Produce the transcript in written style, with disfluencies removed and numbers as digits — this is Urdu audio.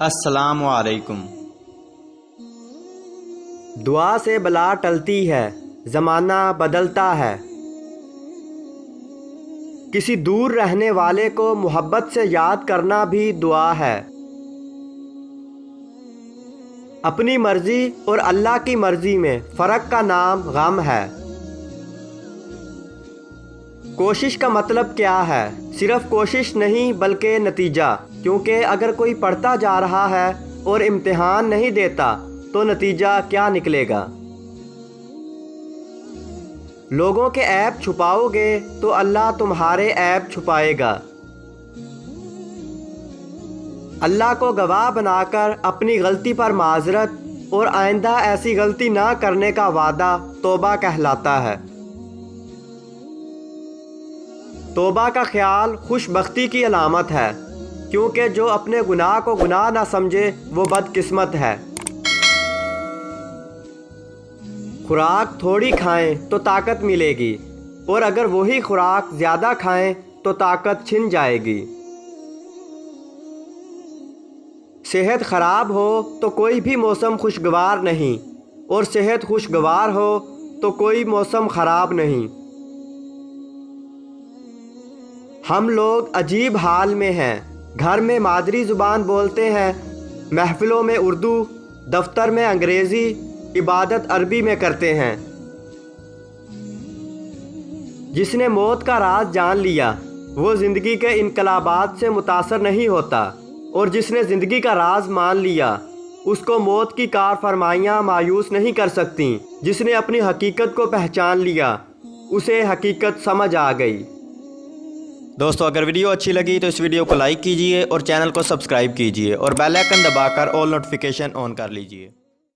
السلام علیکم۔ دعا سے بلا ٹلتی ہے، زمانہ بدلتا ہے۔ کسی دور رہنے والے کو محبت سے یاد کرنا بھی دعا ہے۔ اپنی مرضی اور اللہ کی مرضی میں فرق کا نام غم ہے۔ کوشش کا مطلب کیا ہے؟ صرف کوشش نہیں بلکہ نتیجہ، کیونکہ اگر کوئی پڑھتا جا رہا ہے اور امتحان نہیں دیتا تو نتیجہ کیا نکلے گا؟ لوگوں کے عیب چھپاؤ گے تو اللہ تمہارے عیب چھپائے گا۔ اللہ کو گواہ بنا کر اپنی غلطی پر معذرت اور آئندہ ایسی غلطی نہ کرنے کا وعدہ توبہ کہلاتا ہے۔ توبہ کا خیال خوش بختی کی علامت ہے، کیونکہ جو اپنے گناہ کو گناہ نہ سمجھے وہ بدقسمت ہے۔ خوراک تھوڑی کھائیں تو طاقت ملے گی، اور اگر وہی خوراک زیادہ کھائیں تو طاقت چھن جائے گی۔ صحت خراب ہو تو کوئی بھی موسم خوشگوار نہیں، اور صحت خوشگوار ہو تو کوئی موسم خراب نہیں۔ ہم لوگ عجیب حال میں ہیں، گھر میں مادری زبان بولتے ہیں، محفلوں میں اردو، دفتر میں انگریزی، عبادت عربی میں کرتے ہیں۔ جس نے موت کا راز جان لیا وہ زندگی کے انقلابات سے متاثر نہیں ہوتا، اور جس نے زندگی کا راز مان لیا اس کو موت کی کار فرمائیاں مایوس نہیں کر سکتیں۔ جس نے اپنی حقیقت کو پہچان لیا اسے حقیقت سمجھ آ گئی۔ دوستو، اگر ویڈیو اچھی لگی تو اس ویڈیو کو لائک کیجئے اور چینل کو سبسکرائب کیجئے اور بیل آئیکن دبا کر آل نوٹیفیکیشن آن کر لیجئے۔